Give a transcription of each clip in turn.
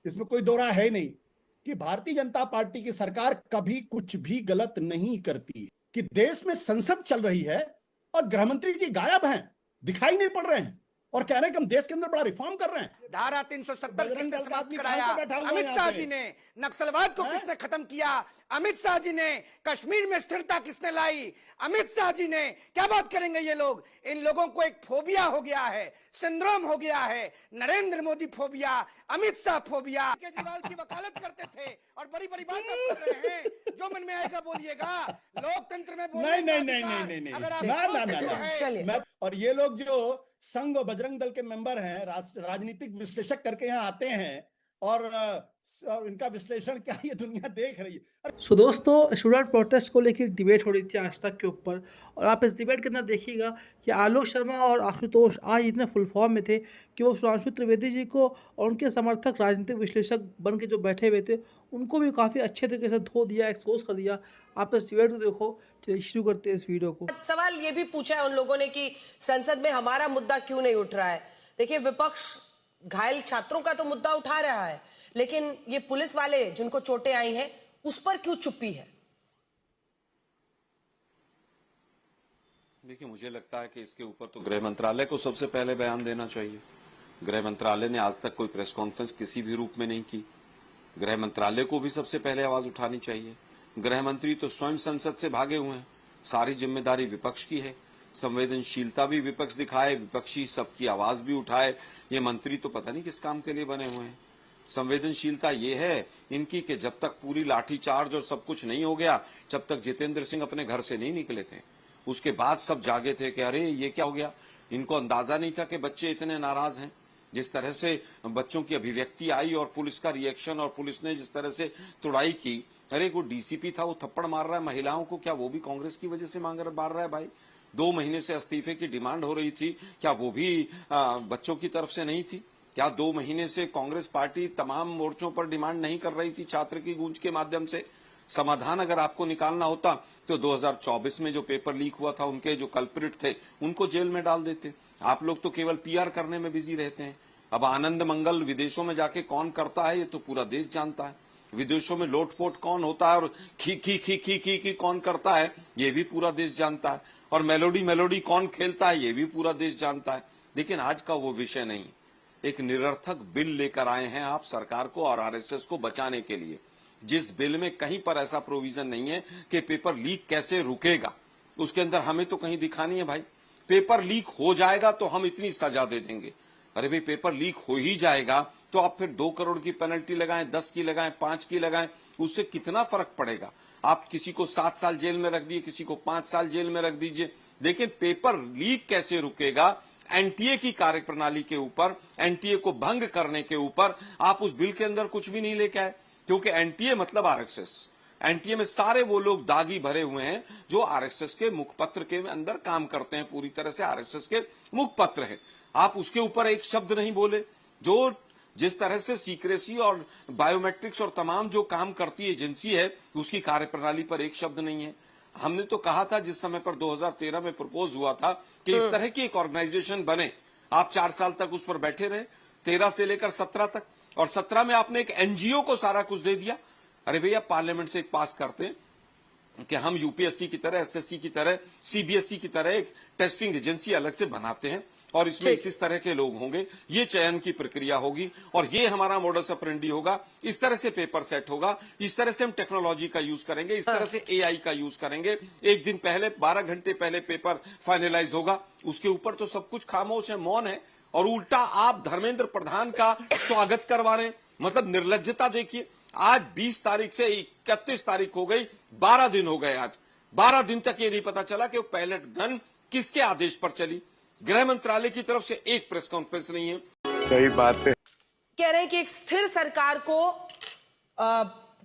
इसमें कोई दो राय है नहीं कि भारतीय जनता पार्टी की सरकार कभी कुछ भी गलत नहीं करती है। कि देश में संसद चल रही है और गृहमंत्री जी गायब हैं, दिखाई नहीं पड़ रहे हैं और कह रहे हैं कि हम देश के अंदर बड़ा रिफॉर्म कर रहे हैं। धारा 370 बजरंग किसने दल का समाप्त आदमी कराया? कहां से बैठा हुआ है अमित यहाँ शाह पे? जी ने। नक्सलवाद को किसने खत्म किया? अमित शाह जी ने। कश्मीर में स्थिरता किसने लाई? अमित शाह जी ने। क्या बात करेंगे ये लोग? इन लोगों को एक फोबिया हो गया है, सिंड्रोम हो गया है। Narendra Modi phobia, Amit Shah phobia. केजरीवाल की वकालत करते थे और बड़ी बड़ी बात आप कर रहे हैं। जो मन में आएगा बोलिएगा। लोकतंत्र में बोलने का अधिकार अगर आप ना। और ये लोग जो संघ और बजरंग दल के मेंबर हैं, राजनीतिक विश्लेषक करके यहाँ आते हैं और इनका विश्लेषण क्या ये दुनिया देख रही है। सो दोस्तों, स्टूडेंट प्रोटेस्ट को लेकर डिबेट हो रही थी आज तक के ऊपर, और आप इस डिबेट के अंदर देखिएगा कि आलोक शर्मा और आशुतोष आज इतने फुल फॉर्म में थे कि वो सुधांशु त्रिवेदी जी को और उनके समर्थक राजनीतिक विश्लेषक बन के जो बैठे हुए थे उनको भी काफ़ी अच्छे तरीके से धो दिया, एक्सपोज कर दिया। आप इस डिबेट को देखो। चलिए शुरू करते हैं इस वीडियो को। सवाल ये भी पूछा है उन लोगों ने कि संसद में हमारा मुद्दा क्यों नहीं उठ रहा है। देखिए, विपक्ष घायल छात्रों का तो मुद्दा उठा रहा है, लेकिन ये पुलिस वाले जिनको चोटें आई हैं उस पर क्यों चुप्पी है? देखिए, मुझे लगता है कि इसके ऊपर तो गृह मंत्रालय को सबसे पहले बयान देना चाहिए। गृह मंत्रालय ने आज तक कोई प्रेस कॉन्फ्रेंस किसी भी रूप में नहीं की। गृह मंत्रालय को भी सबसे पहले आवाज उठानी चाहिए। गृह मंत्री तो स्वयं संसद से भागे हुए हैं। सारी जिम्मेदारी विपक्ष की है। संवेदनशीलता भी विपक्ष दिखाए, विपक्षी सबकी आवाज भी उठाए। ये मंत्री तो पता नहीं किस काम के लिए बने हुए हैं। संवेदनशीलता ये है इनकी कि जब तक पूरी लाठीचार्ज और सब कुछ नहीं हो गया, जब तक जितेंद्र सिंह अपने घर से नहीं निकले थे, उसके बाद सब जागे थे कि अरे ये क्या हो गया। इनको अंदाजा नहीं था कि बच्चे इतने नाराज हैं। जिस तरह से बच्चों की अभिव्यक्ति आई और पुलिस का रिएक्शन और पुलिस ने जिस तरह से तुड़ाई की, अरे वो डीसीपी था वो थप्पड़ मार रहा है महिलाओं को, क्या वो भी कांग्रेस की वजह से मार रहा है भाई? 2 महीने से इस्तीफे की डिमांड हो रही थी, क्या वो भी बच्चों की तरफ से नहीं थी? क्या 2 महीने से कांग्रेस पार्टी तमाम मोर्चों पर डिमांड नहीं कर रही थी छात्र की गूंज के माध्यम से? समाधान अगर आपको निकालना होता तो 2024 में जो पेपर लीक हुआ था उनके जो कल्प्रिट थे उनको जेल में डाल देते। आप लोग तो केवल पीआर करने में बिजी रहते हैं। अब आनंद मंगल विदेशों में जाके कौन करता है ये तो पूरा देश जानता है। विदेशों में लोटपोट कौन होता है और खी कौन करता है ये भी पूरा देश जानता है। और मेलोडी कौन खेलता है ये भी पूरा देश जानता है। लेकिन आज का वो विषय नहीं। एक निरर्थक बिल लेकर आए हैं आप सरकार को और आरएसएस को बचाने के लिए, जिस बिल में कहीं पर ऐसा प्रोविजन नहीं है कि पेपर लीक कैसे रुकेगा। उसके अंदर हमें तो कहीं दिखा नहीं है भाई पेपर लीक हो जाएगा तो हम इतनी सजा दे देंगे। अरे भाई पेपर लीक हो ही जाएगा तो आप फिर 2 करोड़ की पेनल्टी लगाएं, 10 की लगाएं, 5 की लगाएं, उससे कितना फर्क पड़ेगा? आप किसी को 7 साल जेल में रख दिए, किसी को 5 साल जेल में रख दीजिए, लेकिन पेपर लीक कैसे रुकेगा? एनटीए की कार्यप्रणाली के ऊपर, एनटीए को भंग करने के ऊपर आप उस बिल के अंदर कुछ भी नहीं लेके आए, क्योंकि एनटीए मतलब आरएसएस। एनटीए में सारे वो लोग दागी भरे हुए हैं जो आरएसएस के मुखपत्र के अंदर काम करते हैं, पूरी तरह से आरएसएस के मुखपत्र है। आप उसके ऊपर एक शब्द नहीं बोले। जो जिस तरह से सीक्रेसी और बायोमेट्रिक्स और तमाम जो काम करती एजेंसी है उसकी कार्यप्रणाली पर एक शब्द नहीं है। हमने तो कहा था जिस समय पर 2013 में प्रपोज हुआ था कि इस तरह की एक ऑर्गेनाइजेशन बने। आप 4 साल तक उस पर बैठे रहे, 13 से लेकर 17 तक, और 17 में आपने एक एनजीओ को सारा कुछ दे दिया। अरे भैया पार्लियामेंट से एक पास करते हैं कि हम यूपीएससी की तरह, एसएससी की तरह, सीबीएसई की तरह एक टेस्टिंग एजेंसी अलग से बनाते हैं और इसमें इस तरह के लोग होंगे, ये चयन की प्रक्रिया होगी और ये हमारा मॉडस ऑपरेंडी होगा, इस तरह से पेपर सेट होगा, इस तरह से हम टेक्नोलॉजी का यूज करेंगे, इस तरह से एआई का यूज करेंगे। एक दिन पहले 12 घंटे पहले पेपर फाइनलाइज होगा। उसके ऊपर तो सब कुछ खामोश है, मौन है, और उल्टा आप धर्मेंद्र प्रधान का स्वागत करवा रहे हैं। मतलब निर्लज्जता देखिए। आज 20 तारीख से 31 तारीख हो गई, 12 दिन हो गए। आज 12 दिन तक ये नहीं पता चला कि वो पैलेट गन किसके आदेश पर चली। गृह मंत्रालय की तरफ से एक प्रेस कॉन्फ्रेंस नहीं है। सही बात है। कह रहे हैं कि एक स्थिर सरकार को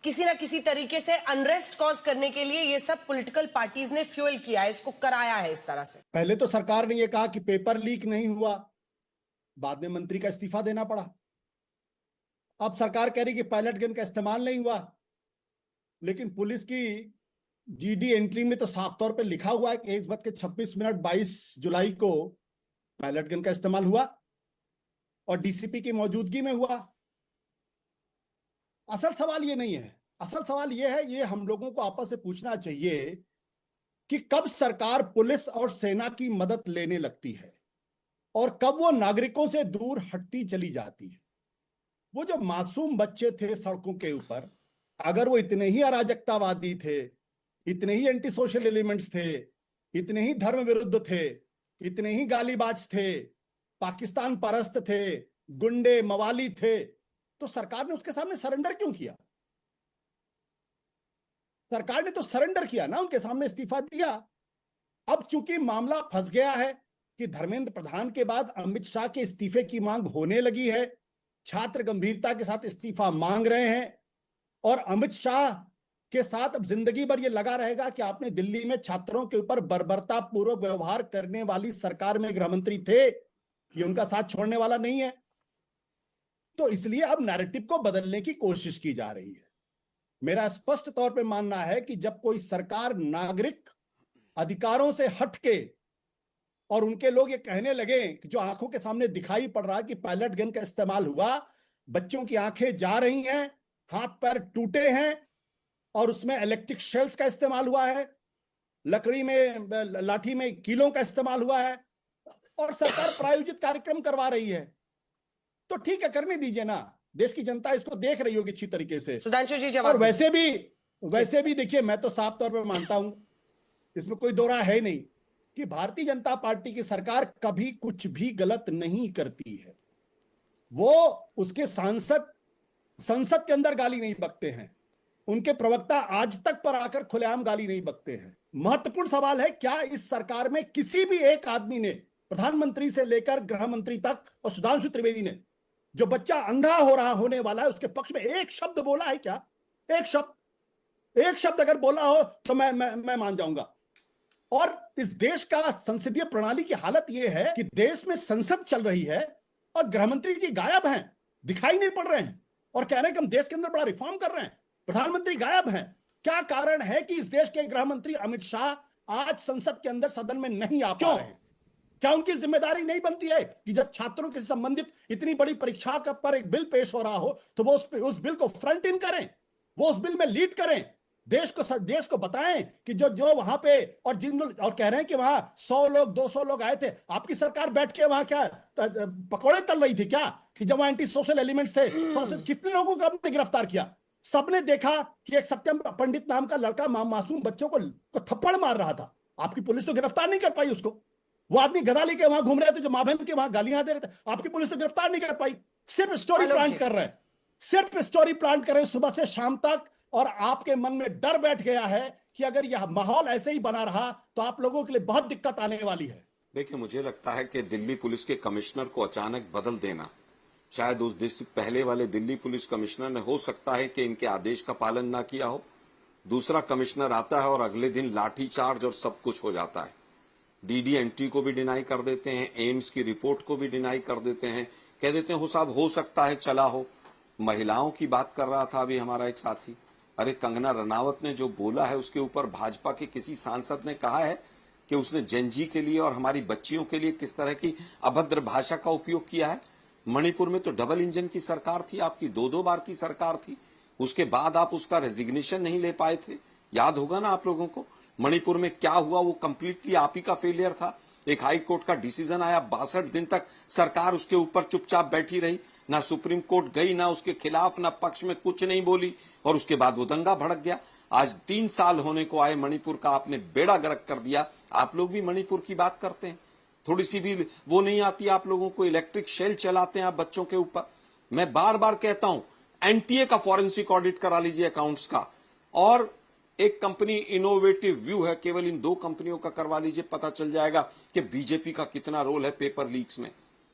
किसी ना किसी तरीके से अनरेस्ट कॉज करने के लिए ये सब पॉलिटिकल पार्टीज ने फ्यूल किया है, इसको कराया है इस तरह से। पहले तो सरकार ने ये कहा कि पेपर लीक नहीं हुआ, बाद में मंत्री का इस्तीफा देना पड़ा। अब सरकार कह रही कि पायलट गन का इस्तेमाल नहीं हुआ, लेकिन पुलिस की जीडी एंट्री में तो साफ तौर पे लिखा हुआ है कि 1:26 22 जुलाई को पायलट गन का इस्तेमाल हुआ और डीसीपी की मौजूदगी में हुआ। असल सवाल ये नहीं है। असल सवाल ये है, ये हम लोगों को आपस से पूछना चाहिए कि कब सरकार पुलिस और सेना की मदद लेने लगती है और कब वो नागरिकों से दूर हटती चली जाती है। वो जो मासूम बच्चे थे सड़कों के ऊपर, अगर वो इतने ही अराजकतावादी थे, इतने ही एंटी सोशल एलिमेंट्स थे, इतने ही धर्म विरुद्ध थे, इतने ही गालीबाज थे, पाकिस्तान परस्त थे, गुंडे मवाली थे, तो सरकार ने उसके सामने सरेंडर क्यों किया? सरकार ने तो सरेंडर किया ना, उनके सामने इस्तीफा दिया। अब चूंकि मामला फंस गया है कि धर्मेंद्र प्रधान के बाद अमित शाह के इस्तीफे की मांग होने लगी है, छात्र गंभीरता के साथ इस्तीफा मांग रहे हैं और अमित शाह के साथ अब जिंदगी भर ये लगा रहेगा कि आपने दिल्ली में छात्रों के ऊपर बर्बरता पूर्वक व्यवहार करने वाली सरकार में गृह मंत्री थे, ये उनका साथ छोड़ने वाला नहीं है। तो इसलिए अब नैरेटिव को बदलने की कोशिश की जा रही है। मेरा स्पष्ट तौर पे मानना है कि जब कोई सरकार नागरिक अधिकारों से हटके और उनके लोग ये कहने लगे कि जो आंखों के सामने दिखाई पड़ रहा है कि पायलट गन का इस्तेमाल हुआ, बच्चों की आंखें जा रही हैं, हाथ पैर टूटे हैं और उसमें इलेक्ट्रिक शेल्स का इस्तेमाल हुआ है, लकड़ी में लाठी में कीलों का इस्तेमाल हुआ है और सरकार प्रायोजित कार्यक्रम करवा रही है, तो ठीक है, करने दीजिए ना। देश की जनता इसको देख रही होगी अच्छी तरीके से। सुधांशु जी और जवाब वैसे भी देखिए, मैं तो साफ तौर पर मानता हूं, इसमें कोई दो राय है नहीं कि भारतीय जनता पार्टी की सरकार कभी कुछ भी गलत नहीं करती है। वो उसके सांसद संसद के अंदर गाली नहीं बकते हैं, उनके प्रवक्ता आज तक पर आकर खुलेआम गाली नहीं बकते हैं। महत्वपूर्ण सवाल है, क्या इस सरकार में किसी भी एक आदमी ने, प्रधानमंत्री से लेकर गृह मंत्री तक और सुधांशु त्रिवेदी ने, जो बच्चा अंधा होने वाला है उसके पक्ष में एक शब्द बोला है क्या? एक शब्द अगर बोला हो तो मैं मान जाऊंगा। और इस देश का संसदीय प्रणाली की हालत यह है कि देश में संसद चल रही है और गृहमंत्री जी गायब हैं, दिखाई नहीं पड़ रहे हैं और कह रहे हैं कि हम देश के अंदर बड़ा रिफॉर्म कर रहे हैं। प्रधानमंत्री गायब हैं। क्या कारण है कि इस देश के गृह मंत्री अमित शाह आज संसद के अंदर सदन में नहीं आ पा रहे हैं? क्या उनकी जिम्मेदारी नहीं बनती है कि जब छात्रों के संबंधित इतनी बड़ी परीक्षा पर एक बिल पेश हो रहा हो तो वो उस बिल को फ्रंट इन करें, वो उस बिल में लीड करें, देश को बताएं कि जो वहां पे और जिन लोग और कह रहे हैं कि वहां 100 लोग 200 लोग आए थे, आपकी सरकार बैठ के वहां क्या पकौड़े तल रही थी क्या? कि जब वहां एंटी सोशल एलिमेंट्स थे, कितने लोगों को आपने गिरफ्तार किया? सबने देखा कि एक सत्यम पंडित नाम का लड़का मासूम बच्चों को थप्पड़ मार रहा था, आपकी पुलिस तो गिरफ्तार नहीं कर पाई उसको। वो आदमी गदा लेके वहां घूम रहे थे, जो मां बहन के वहां गालियां दे रहे थे, आपकी पुलिस तो गिरफ्तार नहीं कर पाई। सिर्फ स्टोरी प्लांट कर रहे हैं, सिर्फ स्टोरी प्लांट कर रहे हैं सुबह से शाम तक, और आपके मन में डर बैठ गया है कि अगर यह माहौल ऐसे ही बना रहा तो आप लोगों के लिए बहुत दिक्कत आने वाली है। देखिए, मुझे लगता है कि दिल्ली पुलिस के कमिश्नर को अचानक बदल देना, शायद उस दिन पहले वाले दिल्ली पुलिस कमिश्नर ने, हो सकता है कि इनके आदेश का पालन ना किया हो। दूसरा कमिश्नर आता है और अगले दिन लाठीचार्ज और सब कुछ हो जाता है। डीडीएनटी को भी डिनाई कर देते हैं, एम्स की रिपोर्ट को भी डिनाई कर देते हैं, कह देते हैं हो साहब हो सकता है चला हो। महिलाओं की बात कर रहा था अभी हमारा एक साथी, अरे कंगना रनावत ने जो बोला है उसके ऊपर भाजपा के किसी सांसद ने कहा है कि उसने जेनजी के लिए और हमारी बच्चियों के लिए किस तरह की अभद्र भाषा का उपयोग किया है। मणिपुर में तो डबल इंजन की सरकार थी आपकी, 2-2 बार की सरकार थी, उसके बाद आप उसका रेजिग्नेशन नहीं ले पाए थे, याद होगा ना आप लोगों को। मणिपुर में क्या हुआ, वो कंप्लीटली आप ही का फेलियर था। एक हाई कोर्ट का डिसीजन आया, 62 दिन तक सरकार उसके ऊपर चुपचाप बैठी रही, ना सुप्रीम कोर्ट गई, ना उसके खिलाफ ना पक्ष में कुछ नहीं बोली, और उसके बाद वो दंगा भड़क गया। आज 3 साल होने को आए, मणिपुर का आपने बेड़ा गर्क कर दिया। आप लोग भी मणिपुर की बात करते हैं, थोड़ी सी भी वो नहीं आती आप लोगों को, इलेक्ट्रिक शेल चलाते हैं आप बच्चों के ऊपर। मैं बार बार कहता हूं, एनटीए का फॉरेंसिक ऑडिट करा लीजिए अकाउंट्स का, और एक कंपनी इनोवेटिव व्यू है, केवल इन 2 कंपनियों का करवा लीजिए, पता चल जाएगा कि बीजेपी का कितना रोल है पेपर लीक्स में।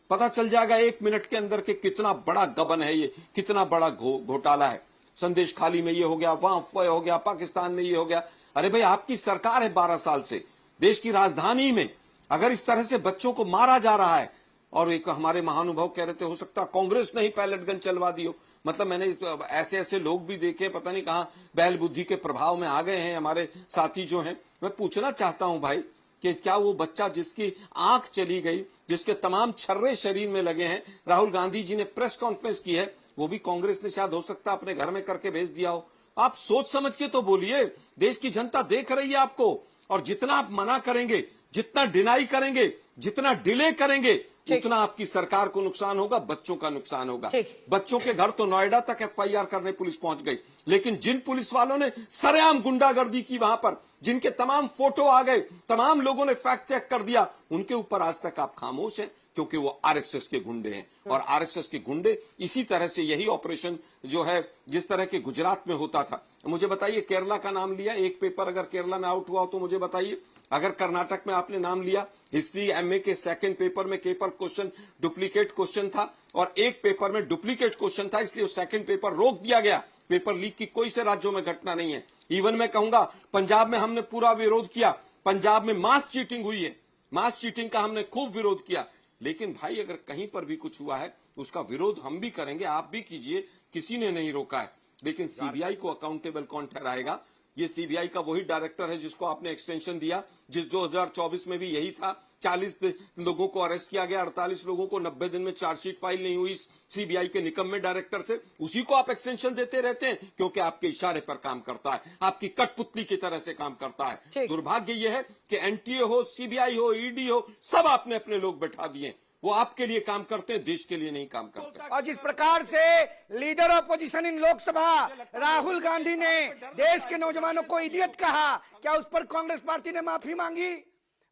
पता चल जाएगा 1 मिनट के अंदर कि कितना बड़ा गबन है ये, कितना बड़ा घोटाला है। संदेश खाली में ये हो गया, वहां अफवाह हो गया, पाकिस्तान में ये हो गया। अरे भाई, आपकी सरकार है 12 साल से, देश की राजधानी में अगर इस तरह से बच्चों को मारा जा रहा है, और एक हमारे महानुभाव कह रहे थे हो सकता कांग्रेस ने ही पायलट गन चलवा दी हो। मतलब मैंने ऐसे लोग भी देखे, पता नहीं कहां बैल बुद्धि के प्रभाव में आ गए हैं हमारे साथी जो हैं। मैं पूछना चाहता हूं भाई कि क्या वो बच्चा जिसकी आंख चली गई, जिसके तमाम छर्रे शरीर में लगे हैं, राहुल गांधी जी ने प्रेस कॉन्फ्रेंस की है, वो भी कांग्रेस ने शायद हो सकता है अपने घर में करके भेज दिया हो। आप सोच समझ के तो बोलिए, देश की जनता देख रही है आपको, और जितना आप मना करेंगे, जितना डिनाई करेंगे, जितना डिले करेंगे, उतना आपकी सरकार को नुकसान होगा, बच्चों का नुकसान होगा। बच्चों के घर तो नोएडा तक एफआईआर करने पुलिस पहुंच गई, लेकिन जिन पुलिस वालों ने सरेआम गुंडागर्दी की वहां पर, जिनके तमाम फोटो आ गए, तमाम लोगों ने फैक्ट चेक कर दिया, उनके ऊपर आज तक आप खामोश हैं, क्योंकि वो आरएसएस के गुंडे हैं। और आरएसएस के गुंडे इसी तरह से, यही ऑपरेशन जो है जिस तरह के गुजरात में होता था। मुझे बताइए, केरला का नाम लिया, एक पेपर अगर केरला में आउट हुआ हो तो मुझे बताइए। अगर कर्नाटक में आपने नाम लिया, हिस्ट्री एमए के सेकंड पेपर में पेपर क्वेश्चन डुप्लीकेट क्वेश्चन था, और एक पेपर में डुप्लीकेट क्वेश्चन था, इसलिए सेकंड पेपर रोक दिया गया। पेपर लीक की कोई से राज्यों में घटना नहीं है। इवन मैं कहूंगा, पंजाब में हमने पूरा विरोध किया, पंजाब में मास चीटिंग हुई है, मास चीटिंग का हमने खूब विरोध किया। लेकिन भाई, अगर कहीं पर भी कुछ हुआ है, उसका विरोध हम भी करेंगे, आप भी कीजिए, किसी ने नहीं रोका है। लेकिन सीबीआई को अकाउंटेबल कौन ठहराएगा? ये सीबीआई का वही डायरेक्टर है जिसको आपने एक्सटेंशन दिया, जिस 2024 में भी यही था। 40 लोगों को अरेस्ट किया गया, 48 लोगों को 90 दिन में चार्जशीट फाइल नहीं हुई सीबीआई के निकम्मे डायरेक्टर से। उसी को आप एक्सटेंशन देते रहते हैं, क्योंकि आपके इशारे पर काम करता है, आपकी कठपुतली की तरह से काम करता है। दुर्भाग्य यह है कि एनटीए हो, सीबीआई हो, ईडी हो, सब आपने अपने लोग बैठा दिए। वो आपके लिए काम करते हैं, देश के लिए नहीं काम करते। और जिस प्रकार से लीडर ऑपोजिशन इन लोकसभा राहुल गांधी ने देश के नौजवानों को इडियट कहा, क्या उस पर कांग्रेस पार्टी ने माफी मांगी?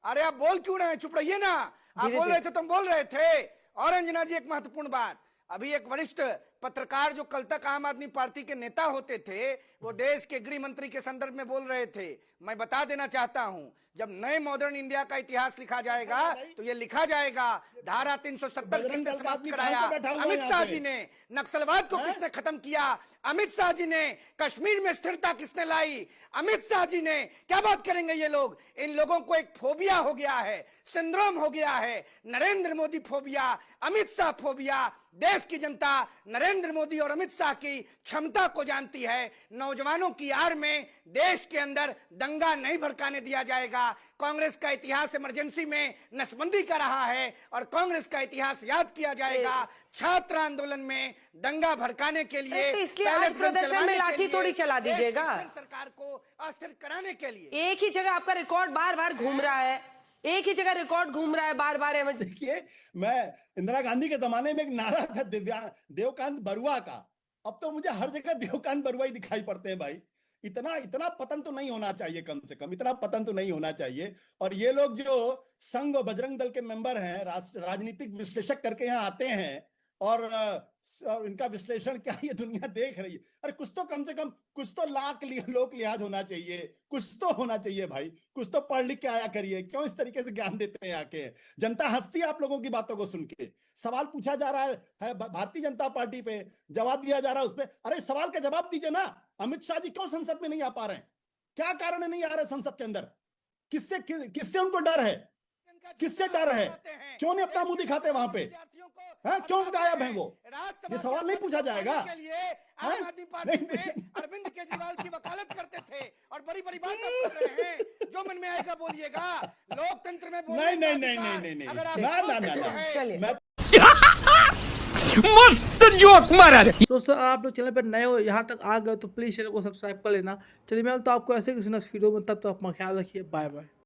अरे आप बोल क्यों रहे हैं? चुप रहिए ना। आप बोल रहे थे, तुम बोल रहे थे। और अंजना जी, एक महत्वपूर्ण बात, अभी एक वरिष्ठ पत्रकार जो कल तक आम आदमी पार्टी के नेता होते थे, वो देश के गृह मंत्री के संदर्भ में बोल रहे थे। मैं बता देना चाहता हूं, जब नए मॉडर्न इंडिया का इतिहास लिखा जाएगा तो ये लिखा जाएगा, धारा 370 किसने समाप्त कराया? अमित शाह जी ने। नक्सलवाद को किसने खत्म किया? अमित शाह जी ने। कश्मीर में स्थिरता किसने लाई? अमित शाह जी ने। क्या बात करेंगे ये लोग? इन लोगों को एक फोबिया हो गया है, सिंड्रोम हो गया है, नरेंद्र मोदी फोबिया, अमित शाह फोबिया। देश की जनता नरेंद्र मोदी और अमित शाह की क्षमता को जानती है। नौजवानों की आड़ में देश के अंदर दंगा नहीं भड़काने दिया जाएगा। कांग्रेस का इतिहास इमरजेंसी में नसबंदी का रहा है, और कांग्रेस का इतिहास याद किया जाएगा छात्र आंदोलन में दंगा भड़काने के लिए। तो इसलिए आज प्रदर्शन में लाठी थोड़ी चला दीजिएगा, सरकार को अस्थिर कराने के लिए। एक ही जगह आपका रिकॉर्ड बार बार घूम रहा है, एक ही जगह रिकॉर्ड घूम रहा है बार बार। देखिए, मैं इंदिरा गांधी के जमाने में एक नारा था देवकांत बरुआ का, अब तो मुझे हर जगह देवकांत बरुआ ही दिखाई पड़ते हैं भाई। इतना पतन तो नहीं होना चाहिए, कम से कम इतना पतन तो नहीं होना चाहिए। और ये लोग जो संघ और बजरंग दल के मेंबर हैं, राजनीतिक विश्लेषक करके यहाँ आते हैं, और इनका विश्लेषण क्या ये दुनिया देख रही है। अरे कुछ तो कम से कम, कुछ तो लोक लिहाज होना चाहिए, कुछ तो होना चाहिए भाई। कुछ तो पढ़ लिख के आया करिए। क्यों इस तरीके से ज्ञान देते हैं आके? जनता हंसती है आप लोगों की बातों को सुन के। सवाल पूछा जा रहा है भारतीय जनता पार्टी पे, जवाब दिया जा रहा है उसपे। अरे सवाल का जवाब दीजिए ना। अमित शाह जी क्यों संसद में नहीं आ पा रहे हैं? क्या कारण है नहीं आ रहे संसद के अंदर? किससे उनको डर है? किससे डर है? क्यों नहीं अपना मुंह दिखाते वहां पे? क्यों गायब है वो? ये सवाल नहीं पूछा जाएगा। आम आदमी पार्टी में अरविंद केजरीवाल की वकालत करते थे, और बड़ी बड़ी बात कर रहे हैं। जो मन में आएगा बोलिएगा। लोकतंत्र में नहीं। ना। मस्त जोक मारा। दोस्तों, आप लोग चैनल पर नए हो, यहाँ तक आ गए तो प्लीज़ चैनल को सब्सक्राइब कर लेना। चलिए, मैं तो आपको ऐसे किसी नेक्स्ट वीडियो में, तब तो अपना ख्याल रखिए। Bye bye.